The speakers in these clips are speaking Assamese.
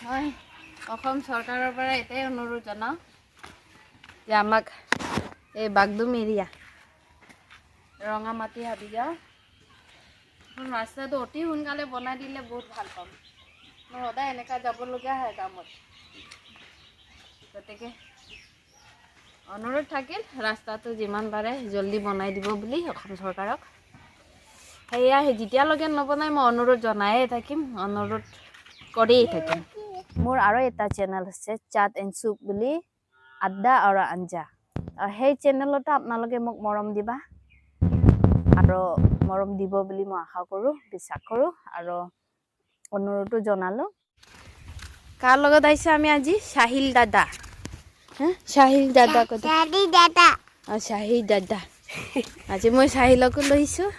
মই অসম চৰকাৰৰ পৰা এটাই অনুৰোধ জনাওঁ যে আমাক এই বাগদুম এৰিয়া ৰঙামাটি হাবিগাঁও ৰাস্তাটো অতি সোনকালে বনাই দিলে বহুত ভাল পাম। মই সদায় এনেকুৱা যাবলগীয়া হয় কামত, গতিকে অনুৰোধ থাকিল ৰাস্তাটো যিমান পাৰে জলদি বনাই দিব বুলি অসম চৰকাৰক। সেয়া যেতিয়ালৈকে নবনাই মই অনুৰোধ জনায়ে থাকিম, অনুৰোধ কৰিয়ে থাকিম। মোৰ আৰু এটা চেনেল আছে চাট এণ্ড চুপ বুলি, আড্ডা আৰু আঞ্জা। সেই চেনেলতো আপোনালোকে মোক মৰম দিবা আৰু মৰম দিব বুলি মই আশা কৰোঁ, বিশ্বাস কৰোঁ আৰু অনুৰোধো জনালোঁ। কাৰ লগত আহিছে আমি আজি? চাহিল দাদা। চাহিল দাদা চাহিল দাদা। আজি মই চাহিলকো লৈছোঁ।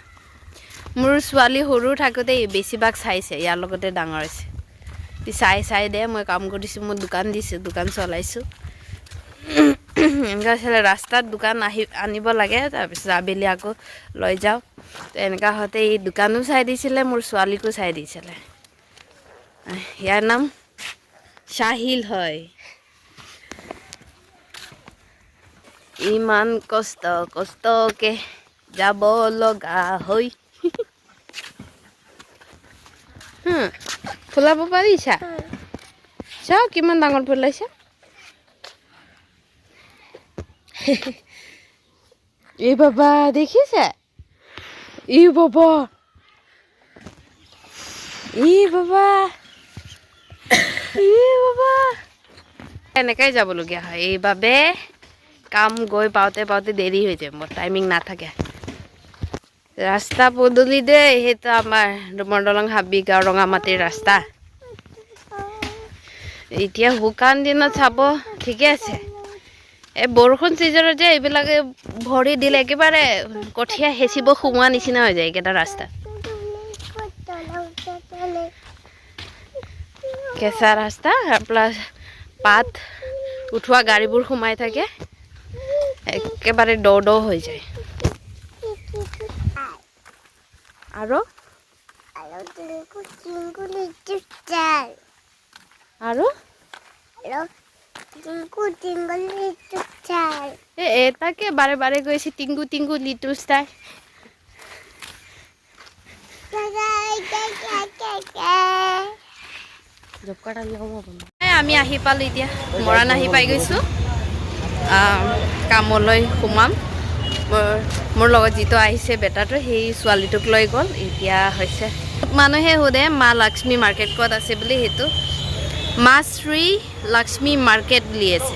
মোৰ ছোৱালী সৰু থাকোঁতে বেছিভাগ চাইছে, ইয়াৰ লগতে ডাঙৰ হৈছে। চাই চাই দে মই কাম কৰিছোঁ, মই দোকান দিছোঁ, দোকান চলাইছোঁ। এনেকুৱা আছিলে ৰাস্তাত দোকান আনিব লাগে, তাৰপিছত আবেলি আকৌ লৈ যাওঁ। তো এনেকুৱা হওঁতে এই দোকানো চাই দিছিলে, মোৰ ছোৱালীকো চাই দিছিলে। ইয়াৰ নাম চাহিল হয়। ইমান কষ্টকে যাব লগা হৈ ফুলাব পাৰিছা? চাওঁ কিমান ডাঙৰ ফুলাইছা। এই বাবা দেখিছে? ই বাবা, এনেকাই যাবলগীয়া হয়। এইবাবে কাম গৈ পাওঁতে পাওঁতে দেৰি হৈ যায়, মোৰ টাইমিং নাথাকে। ৰাস্তা পদূলি দে, সেইটো আমাৰ ডুমৰদলং হাবিগাঁও ৰঙামাটিৰ ৰাস্তা। এতিয়া শুকান দিনত চাব ঠিকে আছে। এই বৰষুণ ছিজনত যে এইবিলাকে ভৰি দিলে একেবাৰে কঠীয়া হেঁচিব সোমোৱা নিচিনা হৈ যায় এইকেইটা ৰাস্তা। কেঁচা ৰাস্তা প্লাছ পাত উঠোৱা গাড়ীবোৰ সোমাই থাকে, একেবাৰে দ হৈ যায়। আৰু এটাকে বাৰে বাৰে গৈছে টিংকু টিংকু লিটু ষ্টাৰ। আমি আহি পালোঁ, এতিয়া মৰাণ আহি পাই গৈছোঁ। কামলৈ সোমাম। মোৰ লগত যিটো আহিছে বেটাটো, সেই ছোৱালীটোক লৈ গ'ল। এতিয়া হৈছে মানুহে সোধে মা লক্ষ্মী মাৰ্কেট ক'ত আছে বুলি, সেইটো মা শ্ৰী লক্ষ্মী মাৰ্কেট বুলি আছে।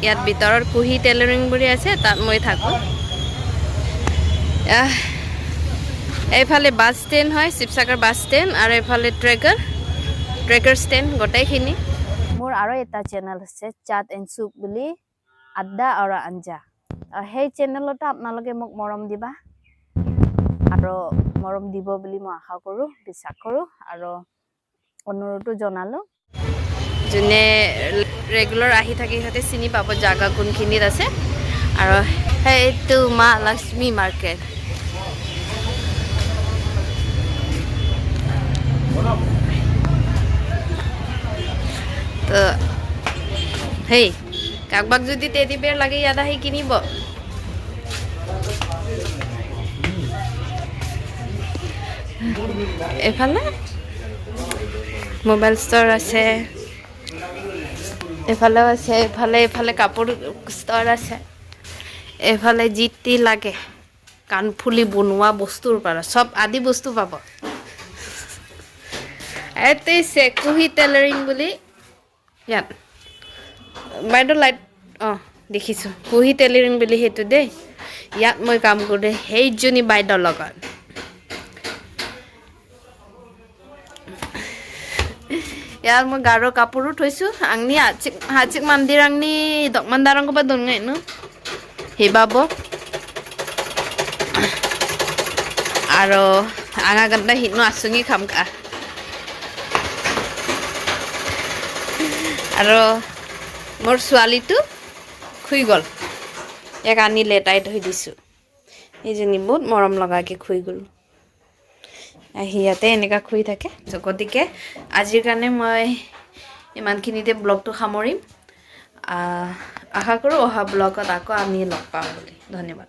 ইয়াত ভিতৰত কুহি টেইলৰিং বুলি আছে, তাত মই থাকোঁ। এইফালে বাছ ষ্টেণ্ড হয়, শিৱসাগৰ বাছ ষ্টেণ্ড, আৰু এইফালে ট্ৰেকাৰ ষ্টেণ্ড, গোটেইখিনি। মোৰ আৰু এটা চেনেল আছে চাট এণ্ড চুপ বুলি, আড্ডা আৰু আঞ্জা। সেই চেনেলতো আপোনালোকে মোক মৰম দিবা আৰু মৰম দিব বুলি মই আশা কৰোঁ, বিশ্বাস কৰোঁ আৰু অনুৰোধো জনালোঁ। যোনে ৰেগুলাৰ আহি থাকে সিহঁতে চিনি পাব জাগা কোনখিনিত আছে। আৰু সেইটো মা লক্ষ্মী মাৰ্কেট। তো হেই, কাৰোবাক যদি টেডি বেয়াৰ লাগে ইয়াত আহি কিনিব। এইফালে মোবাইল ষ্ট'ৰ আছে, এইফালেও আছে, এইফালে কাপোৰ ষ্ট'ৰ আছে। এইফালে যি টি লাগে কাণফুলি বনোৱা বস্তুৰ পৰা চব আদি বস্তু পাব। ইয়াতে কুহি টেইলৰিং বুলি, ইয়াত বাইদেউ লাইট দেখিছোঁ, কুহি টেইলৰিং বুলি সেইটো দেই। ইয়াত মই কাম কৰোঁ সেইজনী বাইদেউৰ লগত। ইয়াত মই গাৰৰ কাপোৰো থৈছোঁ। আংনি হাচিক মন্দিৰ আংনি দকমানদাৰং ক'ৰবাত দোংনাই ন হিবাব আৰু আঙা গান্ডা হিনো আচুঙি খামকা। আৰু মোৰ ছোৱালীটো শুই গ'ল, ইয়াক আনি লেটাই থৈ দিছোঁ। এইজনী বহুত মৰম লগাকৈ শুই গ'ল। আহি ইয়াতে এনেকুৱা শুই থাকে গতিকে আজিৰ কাৰণে মই ইমানখিনিতে ব্লগটো সামৰিম আশা কৰোঁ অহা ব্লগত আকৌ আমি লগ পাম বুলি ধন্যবাদ